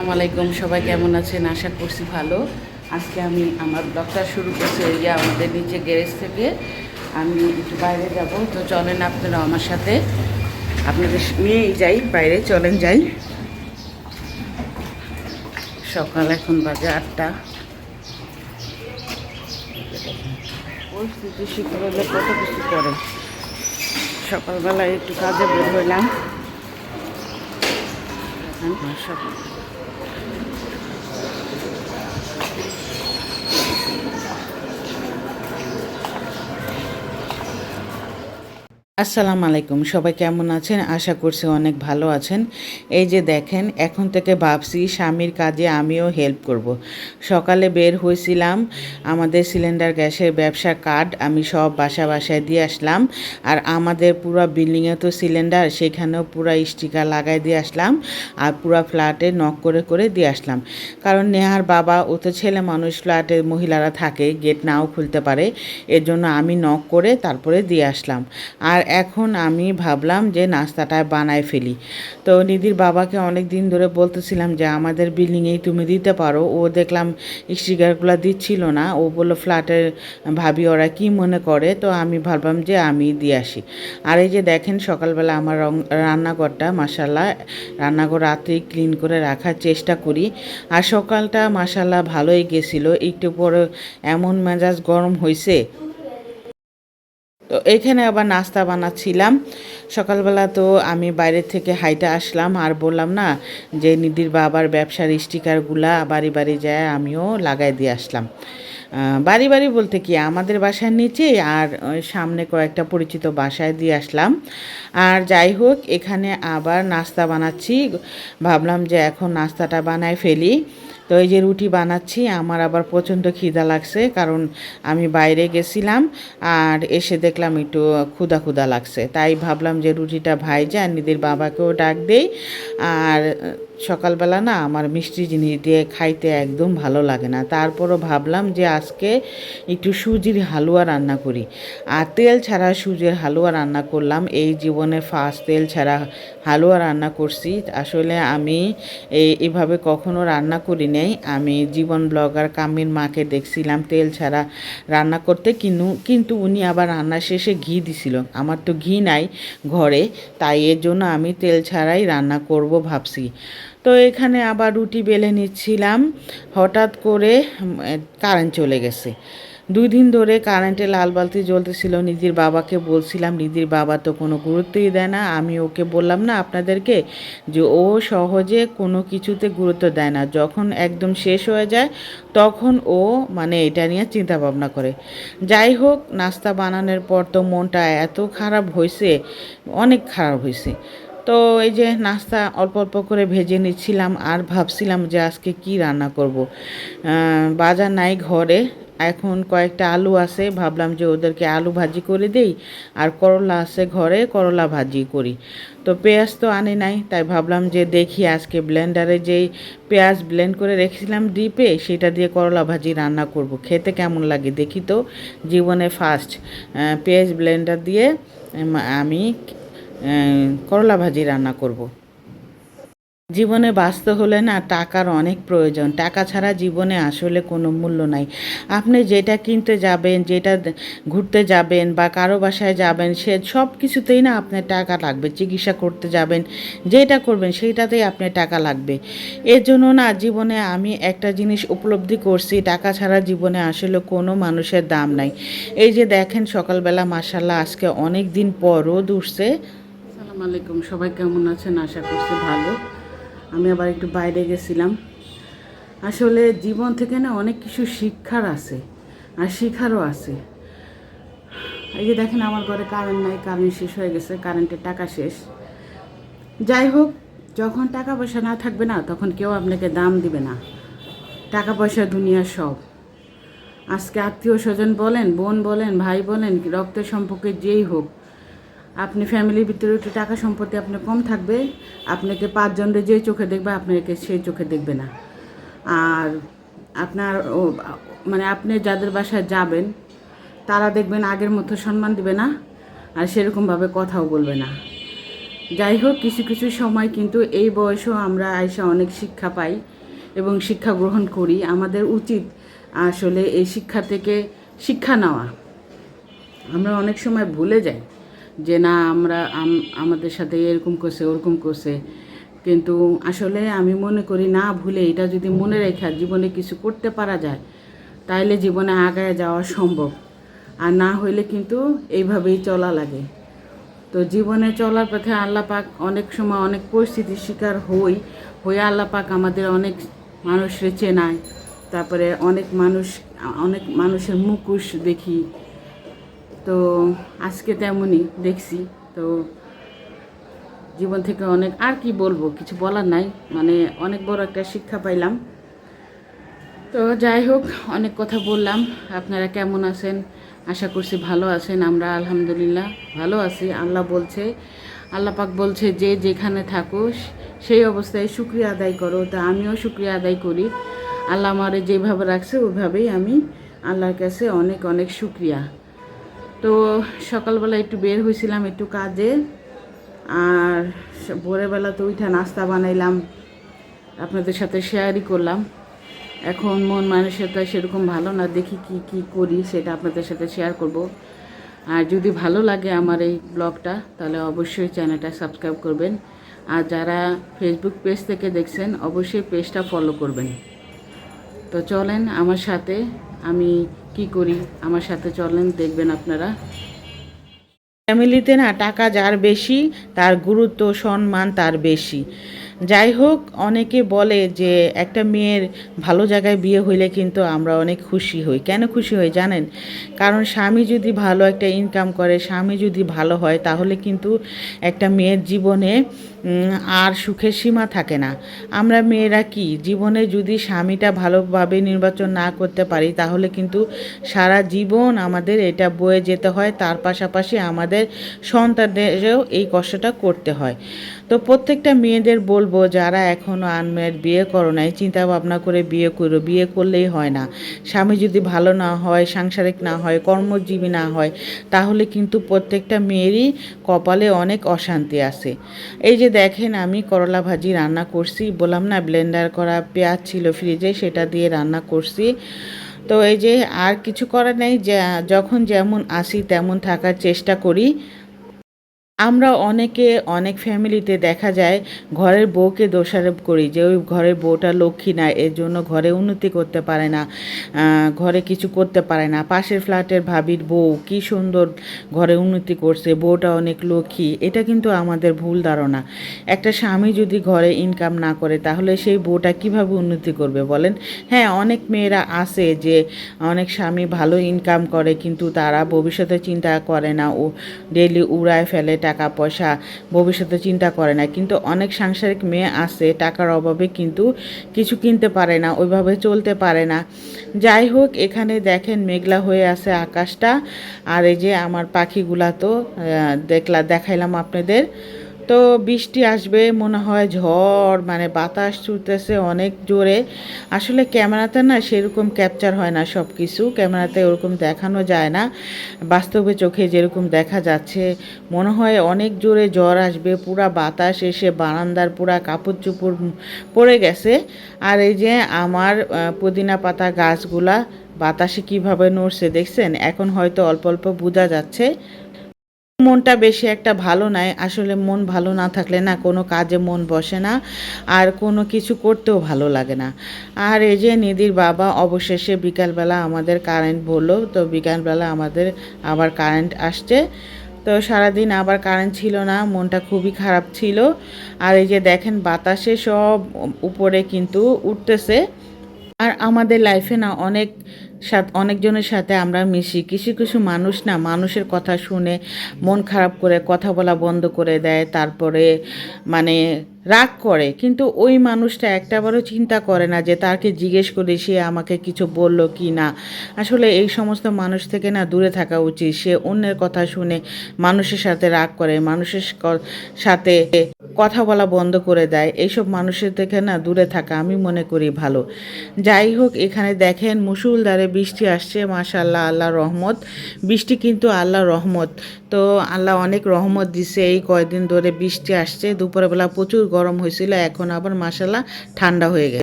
আসসালামু আলাইকুম, সবাই কেমন আছেন? আশা করছি ভালো। আজকে আমি আমার ব্লগটা শুরু করছি এই যে আমাদের নিচে গ্যারেজ থেকে। আমি একটু বাইরে যাব, তো চলেন আপনারা আমার সাথে, আপনাদের নিয়েই যাই বাইরে, চলেন যাই। সকাল এখন বাজে 8টা। পরিস্থিতি শিখর হলে কত কিছু করে। সকালবেলায় একটু কাজে বের হইলাম। সকাল আসসালামু আলাইকুম, সবাই কেমন আছেন? আশা করছি অনেক ভালো আছেন। এই যে দেখেন, এখন থেকে ভাবছি স্বামীর কাজে আমিও হেল্প করব। সকালে বের হয়েছিলাম, আমাদের সিলিন্ডার গ্যাসের ব্যবসা কার্ড আমি সব বাসায় দিয়ে আসলাম। আর আমাদের পুরো বিল্ডিংয়ে তো সিলিন্ডার, সেখানেও পুরো স্টিকার লাগাই দিয়ে আসলাম। আর পুরো ফ্ল্যাটে নক করে দিয়ে আসলাম। কারণ নেহার বাবা, ও তো ছেলে মানুষ, ফ্ল্যাটে মহিলারা থাকে, গেট নাও খুলতে পারে। এর জন্য আমি নক করে তারপরে দিয়ে আসলাম। আর এখন আমি ভাবলাম যে নাস্তাটা বানায় ফেলি। তো নিধির বাবাকে অনেক দিন ধরে বলতেছিলাম যে আমাদের বিল্ডিংয়েই তুমি দিতে পারো। ও দেখলাম স্টিকারগুলো দিচ্ছিল না, ও বললো ফ্ল্যাটের ভাবি ওরা কি মনে করে। তো আমি ভাবলাম যে আমি দিয়ে আসি। আর এই যে দেখেন, সকালবেলা আমার রান্নাঘরটা মাশাল্লাহ, রান্নাঘর রাত্রেই ক্লিন করে রাখার চেষ্টা করি। আর সকালটা মাশাল্লাহ ভালোই গেছিলো, একটু পরে এমন মেজাজ গরম হয়েছে। তো এইখানে আবার নাস্তা বানাচ্ছিলাম। সকালবেলা তো আমি বাইরে থেকে হাইটা আসলাম, আর বললাম না যে নিধির বাবার ব্যবসার স্টিকারগুলা বাড়ি বাড়ি যায় আমিও লাগাই দিয়ে আসলাম। বাড়ি বাড়ি বলতে কি, আমাদের বাসার নিচে আর সামনে কয়েকটা পরিচিত বাসায় দিয়ে আসলাম। আর যাই হোক, এখানে আবার নাস্তা বানাচ্ছি। ভাবলাম যে এখন নাস্তাটা বানায় ফেলি। তো এই যে রুটি বানাচ্ছি, আমার আবার প্রচণ্ড খিদা লাগছে, কারণ আমি বাইরে গেছিলাম আর এসে দেখলাম একটু ক্ষুধা লাগছে। তাই ভাবলাম যে রুটিটা ভাইজা আর নিধির বাবাকেও ডাক দেই। আর সকালবেলা না আমার মিষ্টি জিনিস দিয়ে খাইতে একদম ভালো লাগে না, তারপরও ভাবলাম যে আজকে একটু সুজির হালুয়া রান্না করি। আর তেল ছাড়া সুজির হালুয়া রান্না করলাম, এই জীবনে ফার্স্ট তেল ছাড়া হালুয়া রান্না করছি। আসলে আমি এভাবে কখনো রান্না করি নাই। আমি জীবন ব্লগার কামির মাকে দেখছিলাম তেল ছাড়া রান্না করতে, কিন্তু উনি আবার রান্না শেষে ঘি দিছিল। আমার তো ঘি নাই ঘরে, তাই এর জন্য আমি তেল ছাড়াই রান্না করব ভাবছি। তো এখানে আবার রুটি বেলে নিচ্ছিলাম, হঠাৎ করে কারেন্ট চলে গেছে। 2 দিন ধরে কারেন্টে লাল বালতি জ্বলতেছিল। নিধির বাবাকে বলছিলাম, নিধির বাবা তো কোনো গুরুত্বই দেয় না। আমি ওকে বললাম না আপনাদেরকে যে ও সহজে কোনো কিছুতে গুরুত্ব দেয় না, যখন একদম শেষ হয়ে যায় তখন ও মানে এটা নিয়ে চিন্তা ভাবনা করে। যাই হোক, নাস্তা বানানোর পর তো মনটা এত খারাপ হয়েছে, অনেক খারাপ হয়েছে। তো এই যে নাস্তা অল্প অল্প করে ভেজে নিচ্ছিলাম, আর ভাবছিলাম যে আজকে কি রান্না করব। বাজার নাই ঘরে, এখন কয়েকটা আলু আছে, ভাবলাম যে ওদেরকে আলু ভাজি করে দেই। আর করলা আছে ঘরে, করলা ভাজি করি। তো পেঁয়াজ তো আনি নাই, তাই ভাবলাম যে দেখি আজকে ব্লেন্ডারে যেই পেঁয়াজ ব্লেন্ড করে রেখেছিলাম ডিপে, সেটা দিয়ে করলা ভাজি রান্না করব। খেতে কেমন লাগে দেখি তো। জীবনে ফার্স্ট পেঁয়াজ ব্লেন্ডার দিয়ে আমি করলা ভাজি রান্না করব। জীবনে বাঁচতে হলে না টাকার অনেক প্রয়োজন, টাকা ছাড়া জীবনে আসলে কোনো মূল্য নাই। আপনি যেটা কিনতে যাবেন, যেটা ঘুরতে যাবেন বা কারো বাসায় যাবেন, সে সব কিছুতেই না আপনার টাকা লাগবে। চিকিৎসা করতে যাবেন, যেটা করবেন সেইটাতেই আপনার টাকা লাগবে। এর জন্য না জীবনে আমি একটা জিনিস উপলব্ধি করছি, টাকা ছাড়া জীবনে আসলে কোনো মানুষের দাম নাই। এই যে দেখেন, সকালবেলা মাশাল্লাহ আজকে অনেক দিন পর রোদ উঠছে। আসসালামু আলাইকুম, সবাই কেমন আছেন? আশা করছি ভালো। আমি আবার একটু বাইরে গেছিলাম। আসলে জীবন থেকে না অনেক কিছু শিক্ষার আছে আর শিখারও আছে। এই যে দেখেন, আমার ঘরে কারেন্ট নাই, কারেন্ট শেষ হয়ে গেছে, কারেন্টের টাকা শেষ। যাই হোক, যখন টাকা পয়সা না থাকবে না, তখন কেউ আপনাকে দাম দিবে না। টাকা পয়সা দুনিয়ার সব। আজকে আত্মীয় স্বজন বলেন, বোন বলেন, ভাই বলেন, রক্তের সম্পর্কে যেই হোক, আপনি ফ্যামিলির ভিতরে একটু টাকা সম্পত্তি আপনার কম থাকবে, আপনাকে 5 জনের যে চোখে দেখবে আপনাকে সেই চোখে দেখবে না। আর আপনার মানে আপনি যাদের বাসায় যাবেন তারা দেখবেন আগের মতো সম্মান দিবে না, আর সেরকমভাবে কথাও বলবে না। যাই হোক, কিছু কিছু সময় কিন্তু এই বয়সেও আমরা আইসা অনেক শিক্ষা পাই এবং শিক্ষা গ্রহণ করি। আমাদের উচিত আসলে এই শিক্ষা থেকে শিক্ষা নেওয়া। আমরা অনেক সময় ভুলে যাই যে না, আমরা আমাদের সাথে এরকম করছে ওরকম করছে, কিন্তু আসলে আমি মনে করি না ভুলে এটা যদি মনে রেখে জীবনে কিছু করতে পারা যায় তাইলে জীবনে আগায় যাওয়া সম্ভব। আর না হইলে কিন্তু এইভাবেই চলা লাগে। তো জীবনে চলার পথে আল্লাহ পাক অনেক সময় অনেক পরিস্থিতির শিকার হয়ে আল্লাহ পাক আমাদের অনেক মানুষরে চেনায়। তারপরে অনেক মানুষের মুখোশ দেখি। তো আজকে তেমনই দেখছি। তো জীবন থেকে অনেক, আর কি বলবো, কিছু বলার নাই, মানে অনেক বড় একটা শিক্ষা পাইলাম। তো যাই হোক, অনেক কথা বললাম। আপনারা কেমন আছেন? আশা করছি ভালো আছেন। আমরা আলহামদুলিল্লাহ ভালো আছি। আল্লাহ পাক বলছে যে যেখানে থাকো সেই অবস্থায় শুকরিয়া আদায় করো। তা আমিও শুকরিয়া আদায় করি। আল্লাহ আমারে যেভাবে রাখছে ওইভাবেই আমি আল্লাহর কাছে অনেক অনেক শুকরিয়া। তো সকালবেলা একটু বের হয়েছিলাম একটু কাজে, আর ভোরবেলা তো উঠে নাস্তা বানাইলাম, আপনাদের সাথে শেয়ারই করলাম। এখন মন মানসিকতা সেরকম ভালো না, দেখি কি কি করি সেটা আপনাদের সাথে শেয়ার করব। আর যদি ভালো লাগে আমার এই ব্লগটা তাহলে অবশ্যই চ্যানেলটা সাবস্ক্রাইব করবেন। আর যারা ফেসবুক পেজ থেকে দেখছেন অবশ্যই পেজটা ফলো করবেন। তো চলেন আমার সাথে, আমি কি করি আমার সাথে চলেন, দেখবেন আপনারা। ফ্যামিলিতে না টাকা যার বেশি তার গুরুত্ব সম্মান তার বেশি। যাই হোক, অনেকে বলে যে একটা মেয়ের ভালো জায়গায় বিয়ে হইলে কিন্তু আমরা অনেক খুশি হই। কেন খুশি হই জানেন? কারণ স্বামী যদি ভালো একটা ইনকাম করে, স্বামী যদি ভালো হয়, তাহলে কিন্তু একটা মেয়ের জীবনে আর সুখের সীমা থাকে না। আমরা মেয়েরা কি জীবনে যদি স্বামীটা ভালোভাবে নির্বাচন না করতে পারি তাহলে কিন্তু সারা জীবন আমাদের এটা বয়ে যেতে হয়। তার পাশাপাশি আমাদের সন্তানদেরও এই কষ্টটা করতে হয়। তো প্রত্যেকটা মেয়েদের বলবো, যারা এখনও আনম্যারিড, বিয়ে করো নাই, চিন্তা ভাবনা করে বিয়ে করো। বিয়ে করলেই হয় না। স্বামী যদি ভালো না হয়, সাংসারিক না হয়, কর্মজীবী না হয়, তাহলে কিন্তু প্রত্যেকটা মেয়েরই কপালে অনেক অশান্তি আছে। এই যে দেখেন, আমি করলা ভাজি রান্না করছি, বললাম না ব্লেন্ডার করা পেঁয়াজ ছিল ফ্রিজে, সেটা দিয়ে রান্না করছি। তো এই যে আর কিছু করার নেই, যখন যেমন আসি তেমন থাকার চেষ্টা করি। আমরা অনেক ফ্যামিলিতে দেখা যায় ঘরের বউকে দোষারোপ করি যে ওই ঘরের বউটা লক্ষ্মী না, এর জন্য ঘরে উন্নতি করতে পারে না, ঘরে কিছু করতে পারে না। পাশের ফ্ল্যাটের ভাবির বউ কি সুন্দর ঘরে উন্নতি করছে, বউটা অনেক লক্ষ্মী। এটা কিন্তু আমাদের ভুল ধারণা। একটা স্বামী যদি ঘরে ইনকাম না করে তাহলে সেই বউটা কিভাবে উন্নতি করবে বলেন? হ্যাঁ, অনেক মেয়েরা আছে যে অনেক স্বামী ভালো ইনকাম করে কিন্তু তারা ভবিষ্যতে চিন্তা করে না, ও ডেইলি উড়ায় ফেলে টাকা পয়সা, ভবিষ্যতে চিন্তা করে না। কিন্তু অনেক সাংসারিক মেয়ে আছে টাকার অভাবে কিন্তু কিছু কিনতে পারে না, ওইভাবে চলতে পারে না। যাই হোক, এখানে দেখেন মেঘলা হয়ে আছে আকাশটা। আর এই যে আমার পাখিগুলা তো দেখাইলাম আপনাদের। তো বৃষ্টি আসবে মনে হয়, ঝড় মানে বাতাস ছুটতেছে অনেক জোরে। আসলে ক্যামেরাতে না সেরকম ক্যাপচার হয় না সব কিছু, ক্যামেরাতে ওরকম দেখানো যায় না। বাস্তবে চোখে যেরকম দেখা যাচ্ছে মনে হয় অনেক জোরে ঝড় আসবে, পুরা বাতাস এসে বারান্দার পুরা কাপড় চোপড় পড়ে গেছে। আর এই যে আমার পুদিনা পাতা গাছগুলা বাতাসে কিভাবে নড়ছে দেখছেন? এখন হয়তো অল্প অল্প বোঝা যাচ্ছে। মনটা বেশি একটা ভালো নাই। আসলে মন ভালো না থাকলে না কোনো কাজে মন বসে না, আর কোনো কিছু করতেও ভালো লাগে না। আর এই যে নিধির বাবা অবশেষে বিকালবেলা আমাদের কারেন্ট বললো, তো বিকালবেলা আমাদের আবার কারেন্ট আসছে। তো সারাদিন আবার কারেন্ট ছিল না, মনটা খুবই খারাপ ছিল। আর এই যে দেখেন বাতাসে সব উপরে কিন্তু উঠতেছে। আর আমাদের লাইফে না অনেকজনের সাথে আমরা মিশি। কিছু কিছু মানুষ না মানুষের কথা শুনে মন খারাপ করে কথা বলা বন্ধ করে দেয়, তারপরে মানে রাগ করে, কিন্তু ওই মানুষটা একটাবারও চিন্তা করে না যে তাকে জিজ্ঞেস করে সে আমাকে কিছু বলল কি না। আসলে এই সমস্ত মানুষ থেকে না দূরে থাকা উচিত। সে অন্যের কথা শুনে মানুষের সাথে রাগ করে, মানুষের সাথে কথা বলা বন্ধ করে দেয়। এইসব মানুষের থেকে না দূরে থাকা আমি মনে করি ভালো। যাই হোক, এখানে দেখেন মুষলধারে বৃষ্টি আসছে, মাশাআল্লাহ, আল্লাহর রহমত। বৃষ্টি কিন্তু আল্লাহর রহমত। তো আল্লাহ অনেক রহমত দিছে, এই কয়দিন ধরে বৃষ্টি আসছে। দুপুরবেলা প্রচুর গরম হয়েছিল, এখন আবার মাশাআল্লাহ ঠান্ডা হয়ে গেছে।